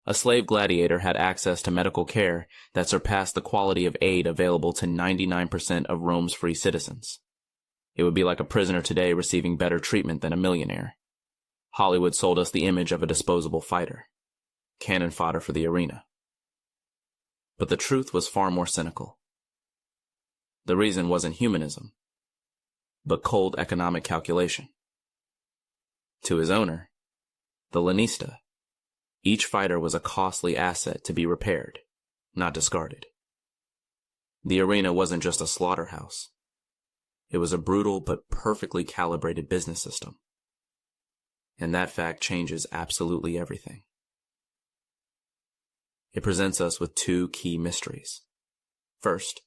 A slave gladiator had access to medical care that surpassed the quality of aid available to 99% of Rome's free citizens. It would be like a prisoner today receiving better treatment than a millionaire. Hollywood sold us the image of a disposable fighter, cannon fodder for the arena. But the truth was far more cynical. The reason wasn't humanism, but cold economic calculation. To his owner, the lanista, each fighter was a costly asset to be repaired, not discarded. The arena wasn't just a slaughterhouse. It was a brutal but perfectly calibrated business system. And that fact changes absolutely everything. It presents us with two key mysteries. First,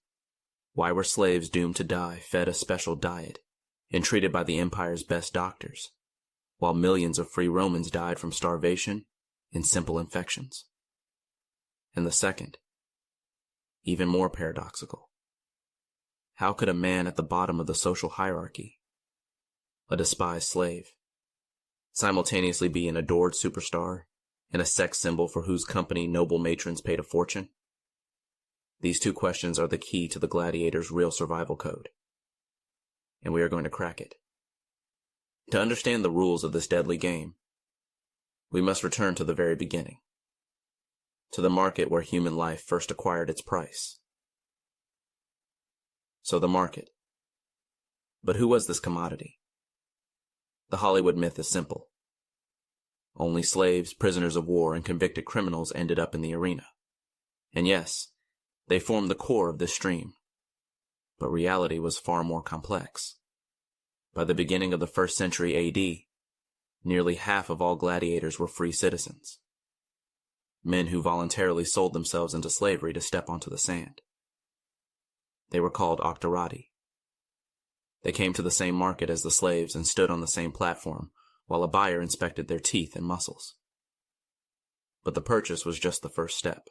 why were slaves doomed to die fed a special diet and treated by the empire's best doctors, while millions of free Romans died from starvation and simple infections? And the second, even more paradoxical. How could a man at the bottom of the social hierarchy, a despised slave, simultaneously be an adored superstar and a sex symbol for whose company noble matrons paid a fortune? These two questions are the key to the gladiator's real survival code, and we are going to crack it. To understand the rules of this deadly game, we must return to the very beginning, to the market where human life first acquired its price. So the market. But who was this commodity? The Hollywood myth is simple. Only slaves, prisoners of war, and convicted criminals ended up in the arena. And yes, they formed the core of this stream. But reality was far more complex. By the beginning of the 1st century AD, nearly half of all gladiators were free citizens. Men who voluntarily sold themselves into slavery to step onto the sand. They were called octorati. They came to the same market as the slaves and stood on the same platform while a buyer inspected their teeth and muscles. But the purchase was just the first step.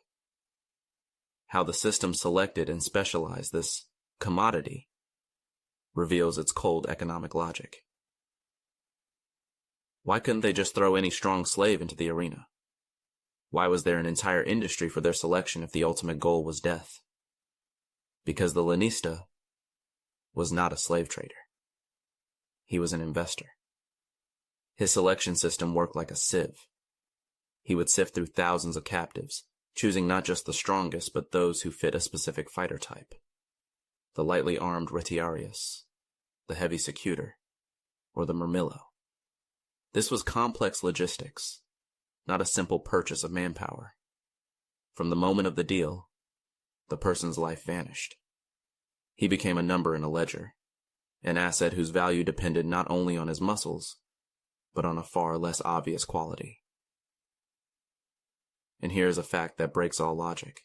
How the system selected and specialized this commodity reveals its cold economic logic. Why couldn't they just throw any strong slave into the arena? Why was there an entire industry for their selection if the ultimate goal was death? Because the lanista was not a slave trader. He was an investor. His selection system worked like a sieve. He would sift through thousands of captives, choosing not just the strongest, but those who fit a specific fighter type. The lightly armed retiarius, the heavy secutor, or the murmillo. This was complex logistics, not a simple purchase of manpower. From the moment of the deal, the person's life vanished. He became a number in a ledger, an asset whose value depended not only on his muscles, but on a far less obvious quality. And here is a fact that breaks all logic.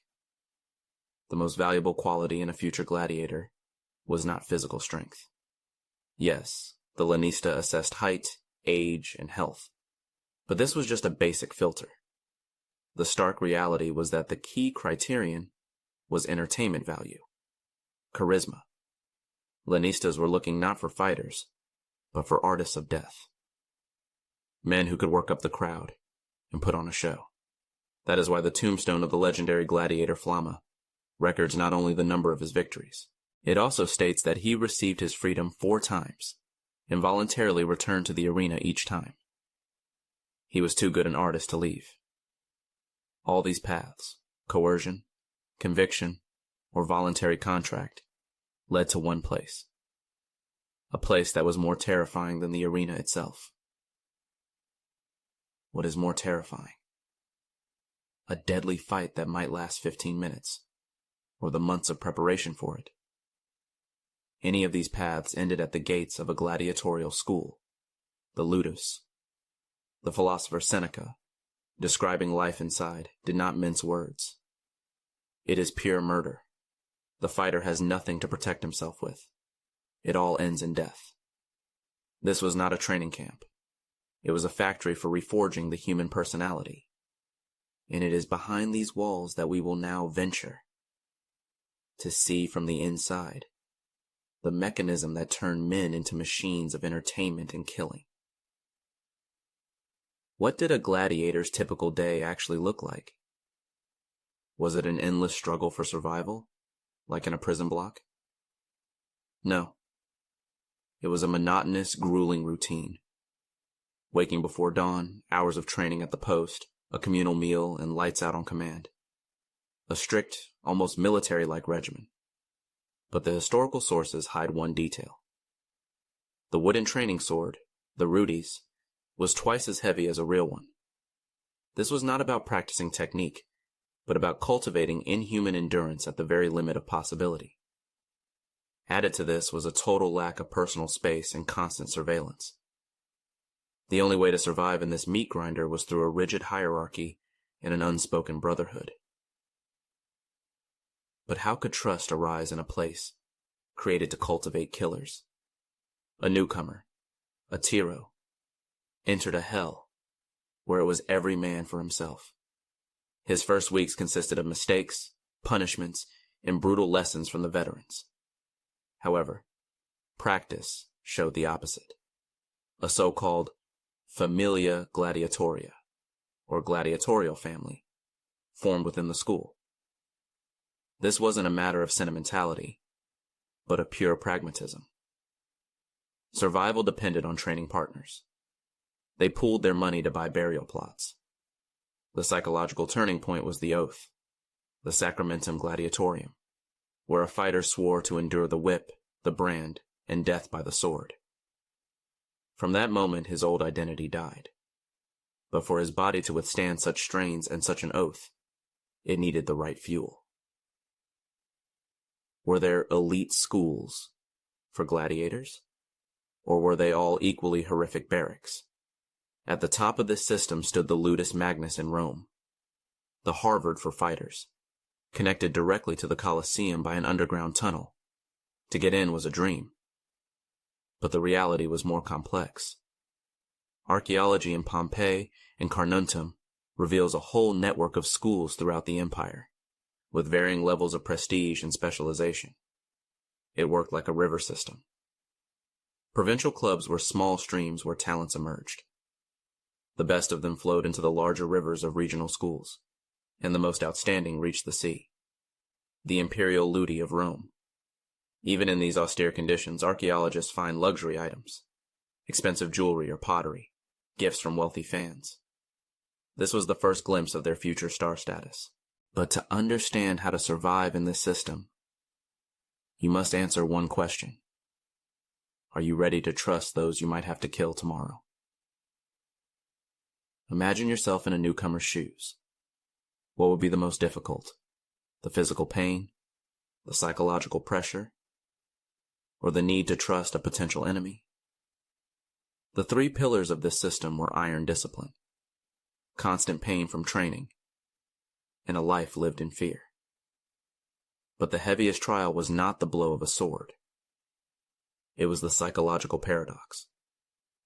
The most valuable quality in a future gladiator was not physical strength. Yes, the lanista assessed height, age, and health, but this was just a basic filter. The stark reality was that the key criterion was entertainment value, charisma. Lanistas were looking not for fighters, but for artists of death. Men who could work up the crowd and put on a show. That is why the tombstone of the legendary gladiator Flama records not only the number of his victories, it also states that he received his freedom 4 times and voluntarily returned to the arena each time. He was too good an artist to leave. All these paths, coercion, conviction, or voluntary contract, led to one place. A place that was more terrifying than the arena itself. What is more terrifying? A deadly fight that might last 15 minutes, or the months of preparation for it. Any of these paths ended at the gates of a gladiatorial school, the ludus. The philosopher Seneca, describing life inside, did not mince words. It is pure murder. The fighter has nothing to protect himself with. It all ends in death. This was not a training camp. It was a factory for reforging the human personality. And it is behind these walls that we will now venture to see from the inside the mechanism that turned men into machines of entertainment and killing. What did a gladiator's typical day actually look like? Was it an endless struggle for survival, like in a prison block? No. It was a monotonous, grueling routine. Waking before dawn, hours of training at the post, a communal meal, and lights out on command. A strict, almost military-like regimen. But the historical sources hide one detail. The wooden training sword, the rudis, was twice as heavy as a real one. This was not about practicing technique, but about cultivating inhuman endurance at the very limit of possibility. Added to this was a total lack of personal space and constant surveillance. The only way to survive in this meat grinder was through a rigid hierarchy and an unspoken brotherhood. But how could trust arise in a place created to cultivate killers? A newcomer, a tyro, entered a hell where it was every man for himself. His first weeks consisted of mistakes, punishments, and brutal lessons from the veterans. However, practice showed the opposite. A so-called familia gladiatoria, or gladiatorial family, formed within the school. This wasn't a matter of sentimentality, but of pure pragmatism. Survival depended on training partners. They pooled their money to buy burial plots. The psychological turning point was the oath, the sacramentum gladiatorium, where a fighter swore to endure the whip, the brand, and death by the sword. From that moment, his old identity died. But for his body to withstand such strains and such an oath, it needed the right fuel. Were there elite schools for gladiators? Or were they all equally horrific barracks? At the top of this system stood the Ludus Magnus in Rome, the Harvard for fighters, connected directly to the Colosseum by an underground tunnel. To get in was a dream. But the reality was more complex. Archaeology in Pompeii and Carnuntum reveals a whole network of schools throughout the empire, with varying levels of prestige and specialization. It worked like a river system. Provincial clubs were small streams where talents emerged. The best of them flowed into the larger rivers of regional schools, and the most outstanding reached the sea, the imperial ludi of Rome. Even in these austere conditions, archaeologists find luxury items, expensive jewelry or pottery, gifts from wealthy fans. This was the first glimpse of their future star status. But to understand how to survive in this system, you must answer one question. Are you ready to trust those you might have to kill tomorrow? Imagine yourself in a newcomer's shoes. What would be the most difficult? The physical pain, the psychological pressure, or the need to trust a potential enemy? The three pillars of this system were iron discipline, constant pain from training, and a life lived in fear. But the heaviest trial was not the blow of a sword. It was the psychological paradox,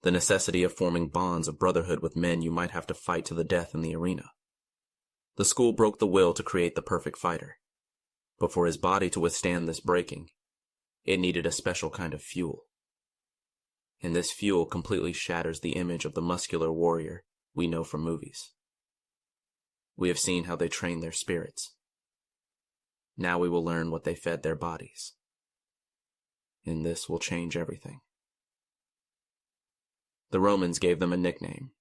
the necessity of forming bonds of brotherhood with men you might have to fight to the death in the arena. The school broke the will to create the perfect fighter, but for his body to withstand this breaking, it needed a special kind of fuel. And this fuel completely shatters the image of the muscular warrior we know from movies. We have seen how they trained their spirits. Now we will learn what they fed their bodies. And this will change everything. The Romans gave them a nickname,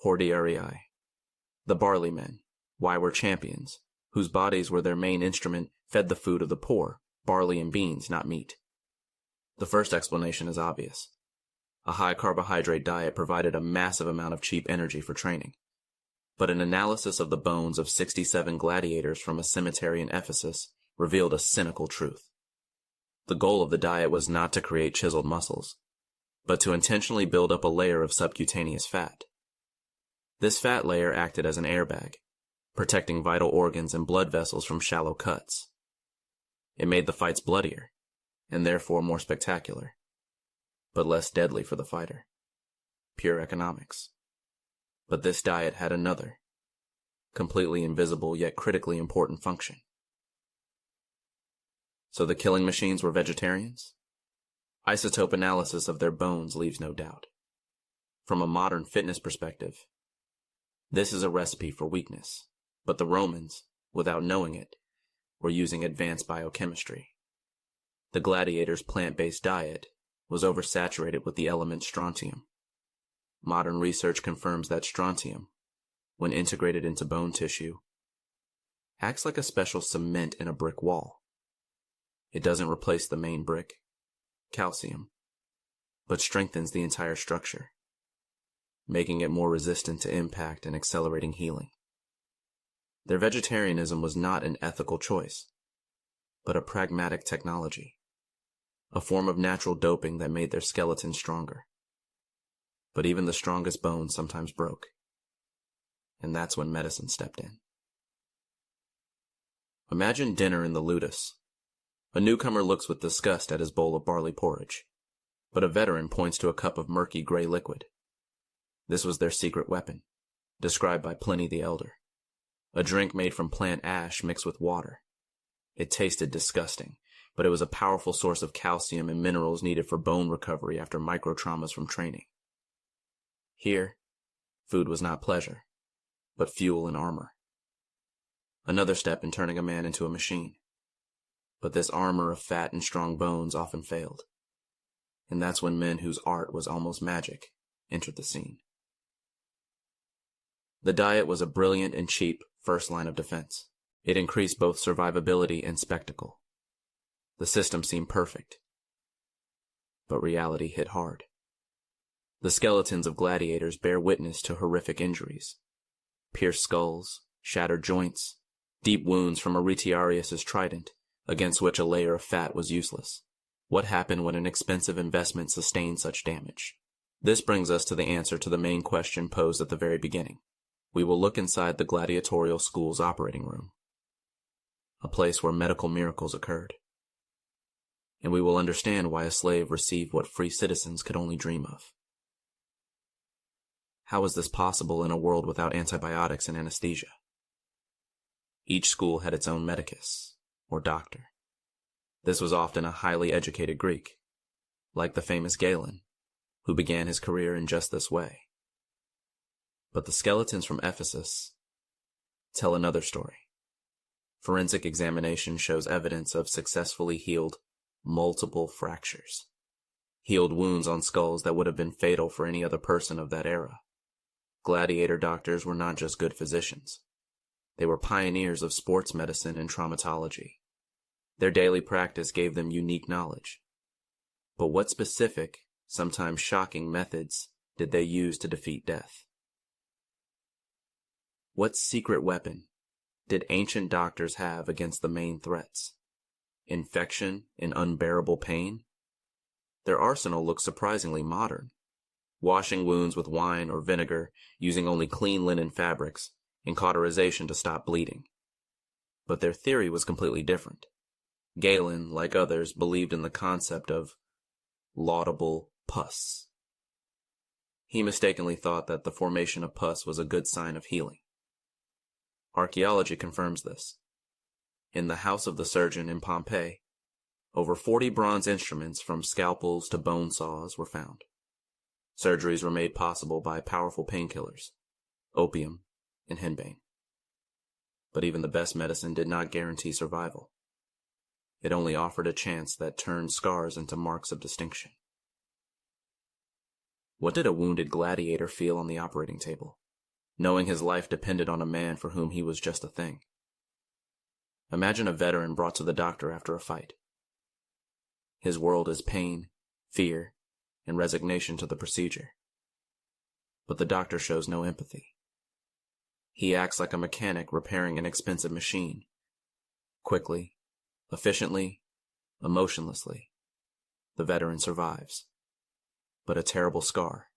hordearii, the barley men. Why were champions, whose bodies were their main instrument, fed the food of the poor, barley and beans, not meat? The first explanation is obvious. A high-carbohydrate diet provided a massive amount of cheap energy for training. But an analysis of the bones of 67 gladiators from a cemetery in Ephesus revealed a cynical truth. The goal of the diet was not to create chiseled muscles, but to intentionally build up a layer of subcutaneous fat. This fat layer acted as an airbag, protecting vital organs and blood vessels from shallow cuts. It made the fights bloodier, and therefore more spectacular, but less deadly for the fighter. Pure economics. But this diet had another, completely invisible yet critically important function. So the killing machines were vegetarians? Isotope analysis of their bones leaves no doubt. From a modern fitness perspective, This is a recipe for weakness, but the Romans, without knowing it, were using advanced biochemistry. The gladiators' plant-based diet was oversaturated with the element strontium. Modern research confirms that strontium, when integrated into bone tissue, acts like a special cement in a brick wall. It doesn't replace the main brick, calcium, but strengthens the entire structure, making it more resistant to impact and accelerating healing. Their vegetarianism was not an ethical choice, but a pragmatic technology, a form of natural doping that made their skeletons stronger. But even the strongest bones sometimes broke, and that's when medicine stepped in. Imagine dinner in the ludus. A newcomer looks with disgust at his bowl of barley porridge, but a veteran points to a cup of murky gray liquid. This was their secret weapon, described by Pliny the Elder. A drink made from plant ash mixed with water. It tasted disgusting, but it was a powerful source of calcium and minerals needed for bone recovery after microtraumas from training. Here, food was not pleasure, but fuel and armor. Another step in turning a man into a machine. But this armor of fat and strong bones often failed. And that's when men whose art was almost magic entered the scene. The diet was a brilliant and cheap first line of defense. It increased both survivability and spectacle. The system seemed perfect. But reality hit hard. The skeletons of gladiators bear witness to horrific injuries. Pierced skulls, shattered joints, deep wounds from Aretiarius' trident, against which a layer of fat was useless. What happened when an expensive investment sustained such damage? This brings us to the answer to the main question posed at the very beginning. We will look inside the gladiatorial school's operating room, a place where medical miracles occurred. And we will understand why a slave received what free citizens could only dream of. How is this possible in a world without antibiotics and anesthesia? Each school had its own medicus, or doctor. This was often a highly educated Greek, like the famous Galen, who began his career in just this way. But the skeletons from Ephesus tell another story. Forensic examination shows evidence of successfully healed multiple fractures, healed wounds on skulls that would have been fatal for any other person of that era. Gladiator doctors were not just good physicians. They were pioneers of sports medicine and traumatology. Their daily practice gave them unique knowledge. But what specific, sometimes shocking methods did they use to defeat death? What secret weapon did ancient doctors have against the main threats? Infection and unbearable pain? Their arsenal looks surprisingly modern. Washing wounds with wine or vinegar, using only clean linen fabrics, and cauterization to stop bleeding. But their theory was completely different. Galen, like others, believed in the concept of laudable pus. He mistakenly thought that the formation of pus was a good sign of healing. Archaeology confirms this. In the house of the surgeon in Pompeii, over 40 bronze instruments from scalpels to bone saws were found. Surgeries were made possible by powerful painkillers, opium, and henbane. But even the best medicine did not guarantee survival. It only offered a chance that turned scars into marks of distinction. What did a wounded gladiator feel on the operating table, knowing his life depended on a man for whom he was just a thing? Imagine a veteran brought to the doctor after a fight. His world is pain, fear, and resignation to the procedure. But the doctor shows no empathy. He acts like a mechanic repairing an expensive machine. Quickly, efficiently, emotionlessly, the veteran survives. But a terrible scar,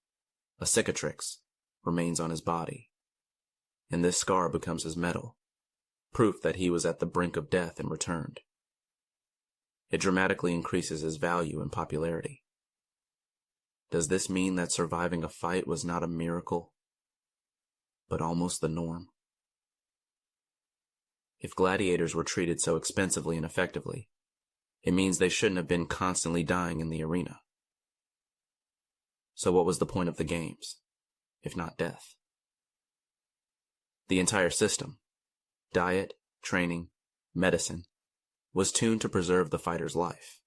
a cicatrix, remains on his body. And this scar becomes his medal, proof that he was at the brink of death and returned. It dramatically increases his value and popularity. Does this mean that surviving a fight was not a miracle, but almost the norm? If gladiators were treated so expensively and effectively, it means they shouldn't have been constantly dying in the arena. So what was the point of the games, if not death? The entire system, diet, training, medicine, was tuned to preserve the fighter's life.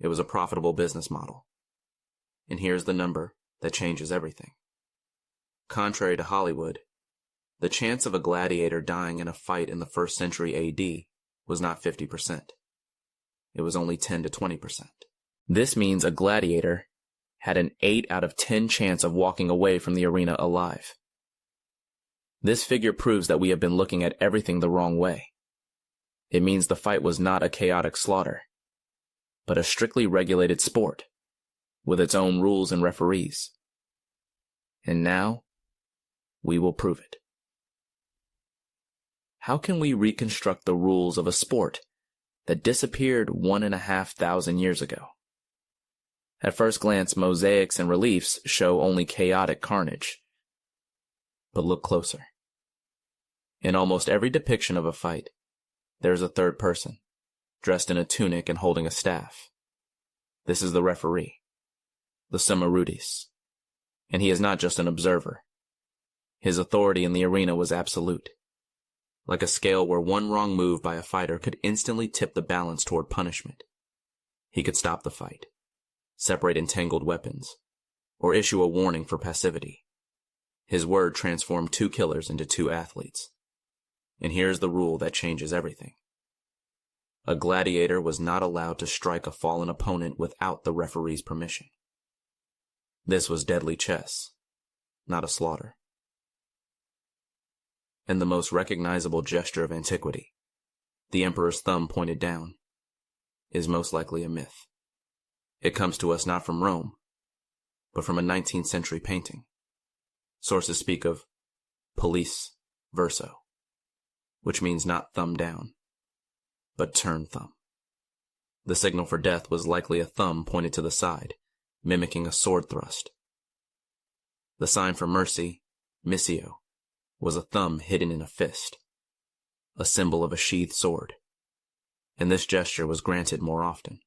It was a profitable business model. And here's the number that changes everything. Contrary to Hollywood, the chance of a gladiator dying in a fight in the 1st century AD was not 50%. It was only 10 to 20%. This means a gladiator had an 8 out of 10 chance of walking away from the arena alive. This figure proves that we have been looking at everything the wrong way. It means the fight was not a chaotic slaughter, but a strictly regulated sport, with its own rules and referees. And now, we will prove it. How can we reconstruct the rules of a sport that disappeared 1,500 years ago? At first glance, mosaics and reliefs show only chaotic carnage. But look closer. In almost every depiction of a fight, there is a third person, dressed in a tunic and holding a staff. This is the referee, the summa iudis, and he is not just an observer. His authority in the arena was absolute, like a scale where one wrong move by a fighter could instantly tip the balance toward punishment. He could stop the fight, separate entangled weapons, or issue a warning for passivity. His word transformed 2 killers into 2 athletes. And here's the rule that changes everything. A gladiator was not allowed to strike a fallen opponent without the referee's permission. This was deadly chess, not a slaughter. And the most recognizable gesture of antiquity, the emperor's thumb pointed down, is most likely a myth. It comes to us not from Rome, but from a 19th century painting. Sources speak of police verso, which means not thumb down, but turn thumb. The signal for death was likely a thumb pointed to the side, mimicking a sword thrust. The sign for mercy, missio, was a thumb hidden in a fist, a symbol of a sheathed sword, and this gesture was granted more often.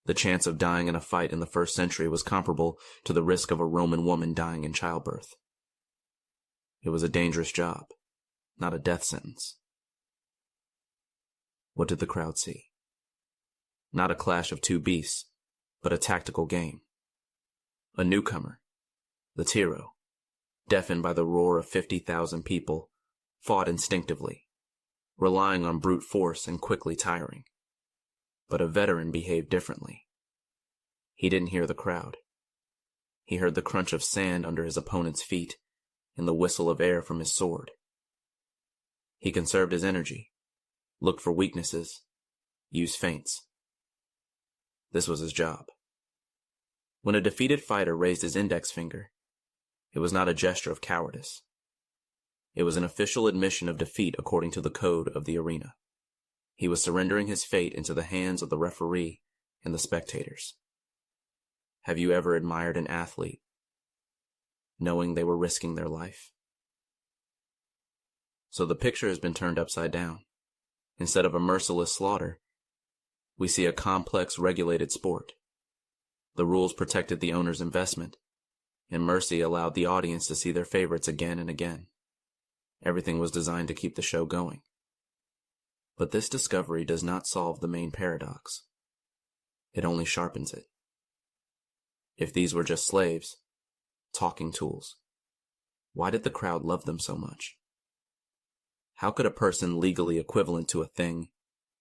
The chance of dying in a fight in the 1st century was comparable to the risk of a Roman woman dying in childbirth. It was a dangerous job, not a death sentence. What did the crowd see? Not a clash of 2 beasts, but a tactical game. A newcomer, the Tiro, deafened by the roar of 50,000 people, fought instinctively, relying on brute force and quickly tiring. But a veteran behaved differently. He didn't hear the crowd. He heard the crunch of sand under his opponent's feet and the whistle of air from his sword. He conserved his energy, looked for weaknesses, used feints. This was his job. When a defeated fighter raised his index finger, it was not a gesture of cowardice. It was an official admission of defeat according to the code of the arena. He was surrendering his fate into the hands of the referee and the spectators. Have you ever admired an athlete, knowing they were risking their life? So the picture has been turned upside down. Instead of a merciless slaughter, we see a complex, regulated sport. The rules protected the owner's investment, and mercy allowed the audience to see their favorites again and again. Everything was designed to keep the show going. But this discovery does not solve the main paradox. It only sharpens it. If these were just slaves, talking tools, why did the crowd love them so much? How could a person legally equivalent to a thing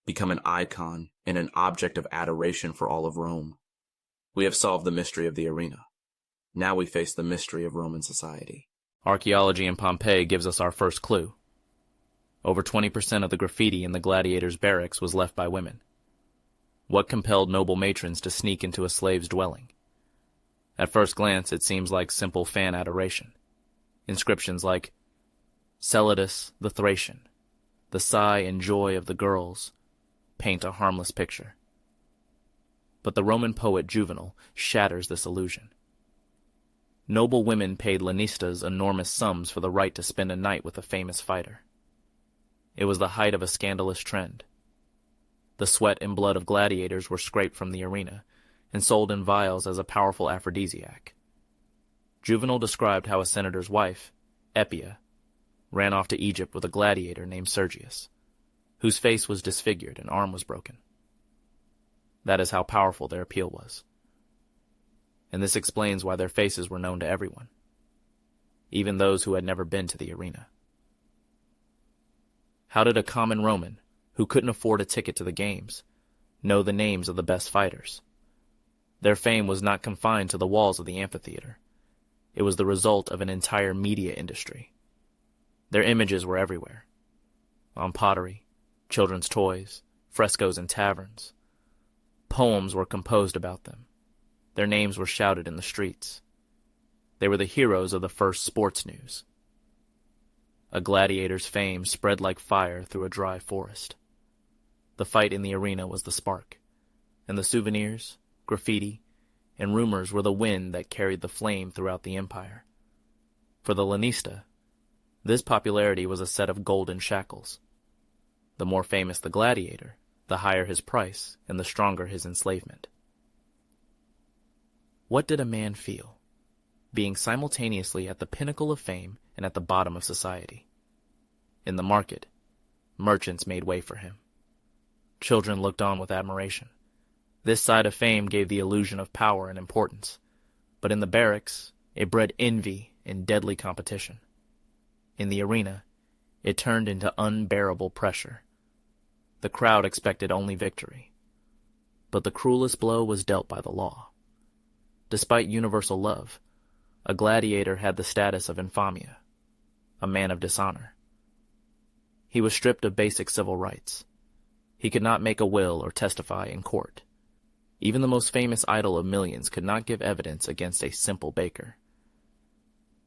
become an icon and an object of adoration for all of Rome? We have solved the mystery of the arena. Now we face the mystery of Roman society. Archaeology in Pompeii gives us our first clue. Over 20% of the graffiti in the gladiators' barracks was left by women. What compelled noble matrons to sneak into a slave's dwelling? At first glance, it seems like simple fan adoration. Inscriptions like, Celadus the Thracian, the sigh and joy of the girls, paint a harmless picture. But the Roman poet Juvenal shatters this illusion. Noble women paid lanistas enormous sums for the right to spend a night with a famous fighter. It was the height of a scandalous trend. The sweat and blood of gladiators were scraped from the arena and sold in vials as a powerful aphrodisiac. Juvenal described how a senator's wife, Epia, ran off to Egypt with a gladiator named Sergius, whose face was disfigured and arm was broken. That is how powerful their appeal was. And this explains why their faces were known to everyone, even those who had never been to the arena. How did a common Roman, who couldn't afford a ticket to the games, know the names of the best fighters? Their fame was not confined to the walls of the amphitheater. It was the result of an entire media industry. Their images were everywhere. On pottery, children's toys, frescoes in taverns. Poems were composed about them. Their names were shouted in the streets. They were the heroes of the first sports news. A gladiator's fame spread like fire through a dry forest. The fight in the arena was the spark, and the souvenirs, graffiti, and rumors were the wind that carried the flame throughout the empire. For the lanista, this popularity was a set of golden shackles. The more famous the gladiator, the higher his price and the stronger his enslavement. What did a man feel, being simultaneously at the pinnacle of fame and at the bottom of society? In the market, merchants made way for him. Children looked on with admiration. This side of fame gave the illusion of power and importance, but in the barracks, it bred envy and deadly competition. In the arena, it turned into unbearable pressure. The crowd expected only victory, but the cruelest blow was dealt by the law. Despite universal love, a gladiator had the status of infamia, a man of dishonor. He was stripped of basic civil rights. He could not make a will or testify in court. Even the most famous idol of millions could not give evidence against a simple baker.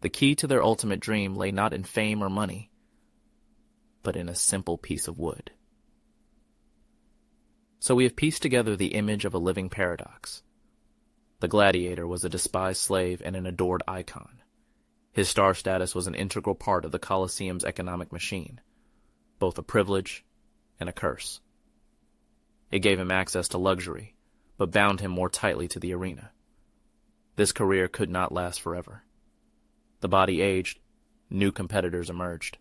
The key to their ultimate dream lay not in fame or money, but in a simple piece of wood. So we have pieced together the image of a living paradox. The gladiator was a despised slave and an adored icon. His star status was an integral part of the Colosseum's economic machine, both a privilege and a curse. It gave him access to luxury, but bound him more tightly to the arena. This career could not last forever. The body aged, new competitors emerged.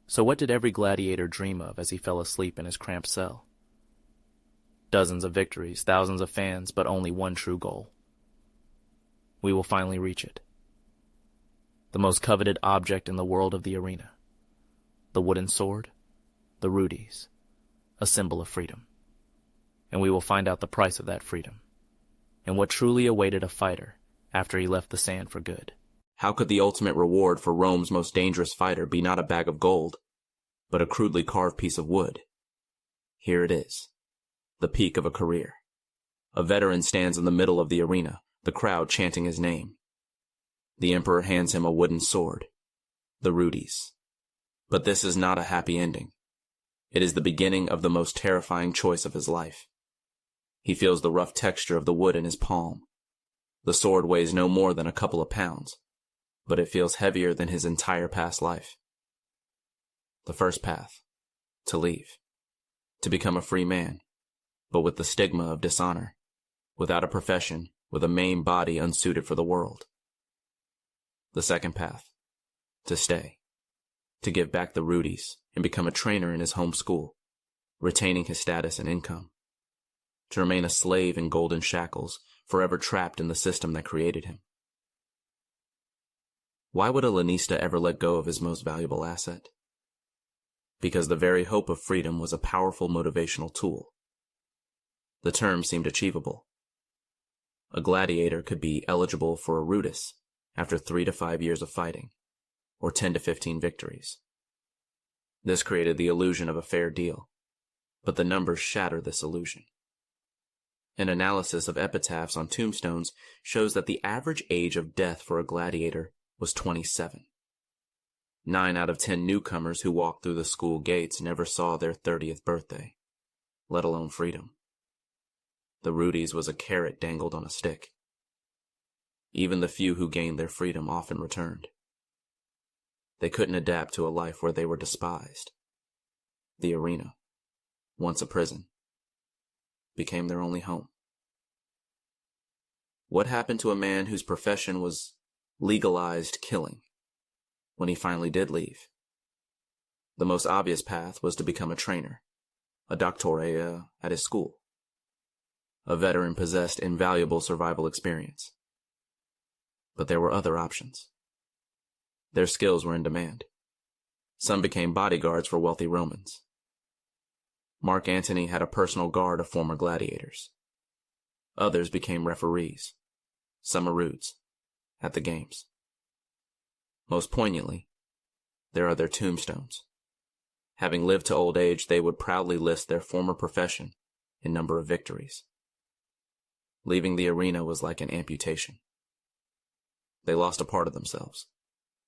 So what did every gladiator dream of as he fell asleep in his cramped cell? Dozens of victories, thousands of fans, but only one true goal. We will finally reach it. The most coveted object in the world of the arena. The wooden sword, the rudies, a symbol of freedom. And we will find out the price of that freedom, and what truly awaited a fighter after he left the sand for good. How could the ultimate reward for Rome's most dangerous fighter be not a bag of gold, but a crudely carved piece of wood? Here it is, the peak of a career. A veteran stands in the middle of the arena, the crowd chanting his name. The emperor hands him a wooden sword, the rudies. But this is not a happy ending. It is the beginning of the most terrifying choice of his life. He feels the rough texture of the wood in his palm. The sword weighs no more than a couple of pounds, but it feels heavier than his entire past life. The first path, to leave, to become a free man, but with the stigma of dishonor, without a profession, with a maimed body unsuited for the world. The second path, to stay, to give back the rudies and become a trainer in his home school, retaining his status and income, to remain a slave in golden shackles, forever trapped in the system that created him. Why would a lanista ever let go of his most valuable asset? Because the very hope of freedom was a powerful motivational tool. The term seemed achievable. A gladiator could be eligible for a rudis after 3 to 5 years of fighting, or 10 to 15 victories. This created the illusion of a fair deal, but the numbers shatter this illusion. An analysis of epitaphs on tombstones shows that the average age of death for a gladiator was 27. 9 out of 10 newcomers who walked through the school gates never saw their 30th birthday, let alone freedom. The rudies was a carrot dangled on a stick. Even the few who gained their freedom often returned. They couldn't adapt to a life where they were despised. The arena, once a prison, became their only home. What happened to a man whose profession was legalized killing? when he finally did leave. The most obvious path was to become a trainer, a doctor at his school. A veteran possessed invaluable survival experience. But there were other options. Their skills were in demand. Some became bodyguards for wealthy Romans. Mark Antony had a personal guard of former gladiators. Others became referees, summarudes, at the games. Most poignantly, there are their tombstones. Having lived to old age, they would proudly list their former profession in number of victories. Leaving the arena was like an amputation. They lost a part of themselves,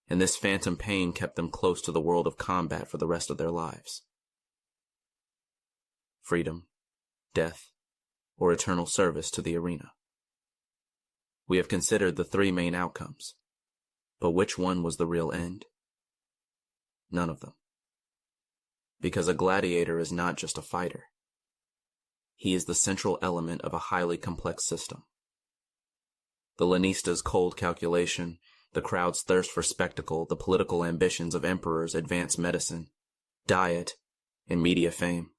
and this phantom pain kept them close to the world of combat for the rest of their lives. Freedom, death, or eternal service to the arena. We have considered the three main outcomes, but which one was the real end? None of them. Because a gladiator is not just a fighter. He is the central element of a highly complex system. The Lanista's cold calculation, the crowd's thirst for spectacle, the political ambitions of emperors, advanced medicine, diet, and media fame.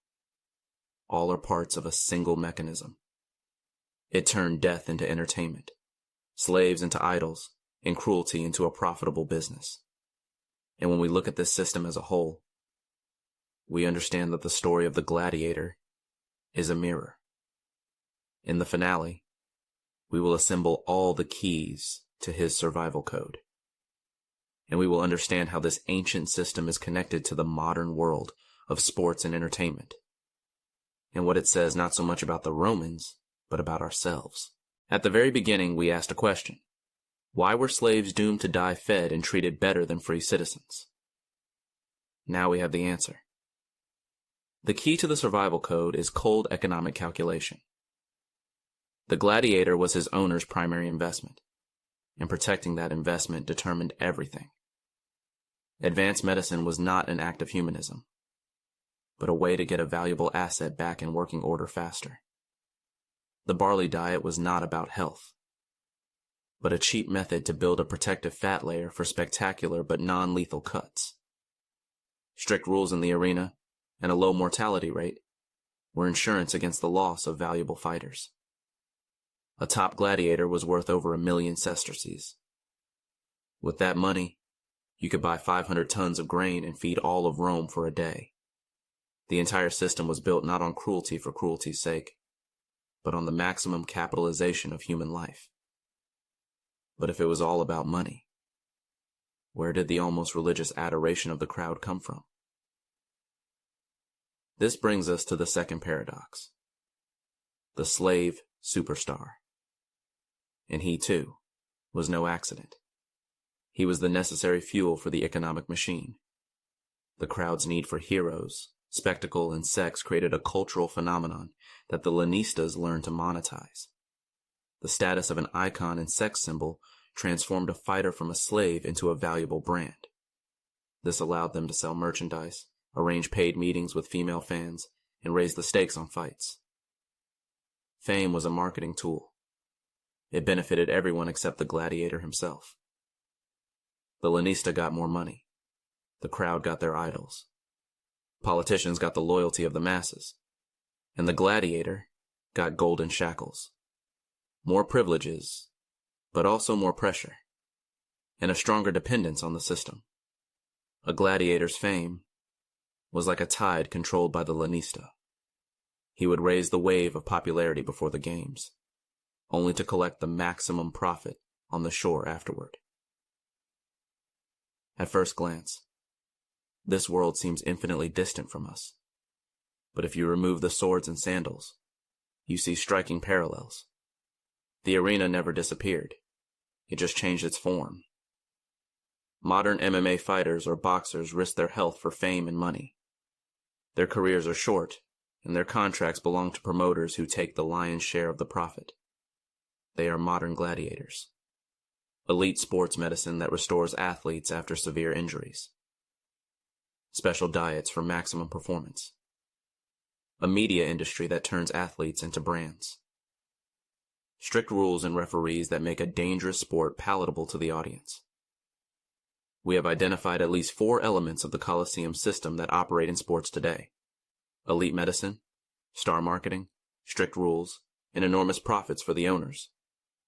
All are parts of a single mechanism. It turned death into entertainment, slaves into idols, and cruelty into a profitable business. And when we look at this system as a whole, we understand that the story of the gladiator is a mirror. In the finale, we will assemble all the keys to his survival code. And we will understand how this ancient system is connected to the modern world of sports and entertainment. And what it says not so much about the Romans, but about ourselves. At the very beginning, we asked a question. Why were slaves doomed to die fed and treated better than free citizens? Now we have the answer. The key to the survival code is cold economic calculation. The gladiator was his owner's primary investment, and protecting that investment determined everything. Advanced medicine was not an act of humanism, but a way to get a valuable asset back in working order faster. The barley diet was not about health, but a cheap method to build a protective fat layer for spectacular but non-lethal cuts. Strict rules in the arena and a low mortality rate were insurance against the loss of valuable fighters. A top gladiator was worth over 1 million sesterces. With that money, you could buy 500 tons of grain and feed all of Rome for a day. The entire system was built not on cruelty for cruelty's sake, but on the maximum capitalization of human life. But if it was all about money, where did the almost religious adoration of the crowd come from? This brings us to the second paradox. The slave superstar. And he, too, was no accident. He was the necessary fuel for the economic machine. The crowd's need for heroes, spectacle, and sex created a cultural phenomenon that the Lanistas learned to monetize. The status of an icon and sex symbol transformed a fighter from a slave into a valuable brand. This allowed them to sell merchandise, arrange paid meetings with female fans, and raise the stakes on fights. Fame was a marketing tool. It benefited everyone except the gladiator himself. The Lanista got more money. The crowd got their idols. Politicians got the loyalty of the masses. And the gladiator got golden shackles. More privileges, but also more pressure. And a stronger dependence on the system. A gladiator's fame was like a tide controlled by the Lanista. He would raise the wave of popularity before the games, only to collect the maximum profit on the shore afterward. At first glance, this world seems infinitely distant from us. But if you remove the swords and sandals, you see striking parallels. The arena never disappeared. It just changed its form. Modern MMA fighters or boxers risk their health for fame and money. Their careers are short, and their contracts belong to promoters who take the lion's share of the profit. They are modern gladiators. Elite sports medicine that restores athletes after severe injuries. Special diets for maximum performance. A media industry that turns athletes into brands. Strict rules and referees that make a dangerous sport palatable to the audience. We have identified at least 4 elements of the Colosseum system that operate in sports today: elite medicine, star marketing, strict rules, and enormous profits for the owners.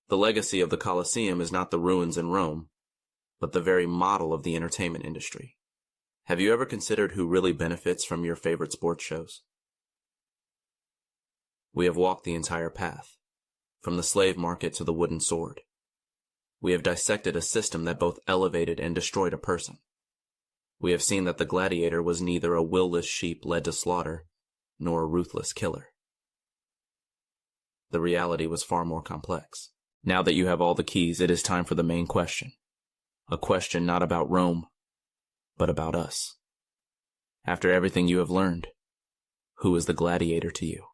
The legacy of the Colosseum is not the ruins in Rome, but the very model of the entertainment industry. Have you ever considered who really benefits from your favorite sports shows? We have walked the entire path, from the slave market to the wooden sword. We have dissected a system that both elevated and destroyed a person. We have seen that the gladiator was neither a will-less sheep led to slaughter, nor a ruthless killer. The reality was far more complex. Now that you have all the keys, it is time for the main question. A question not about Rome, but about us. After everything you have learned, who is the gladiator to you?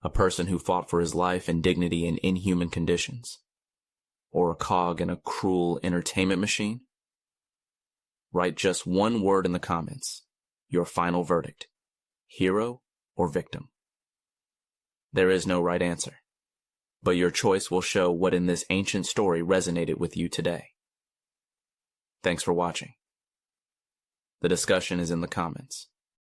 A person who fought for his life and dignity in inhuman conditions? Or a cog in a cruel entertainment machine? Write just one word in the comments. Your final verdict. Hero or victim? There is no right answer, but your choice will show what in this ancient story resonated with you today. Thanks for watching. The discussion is in the comments.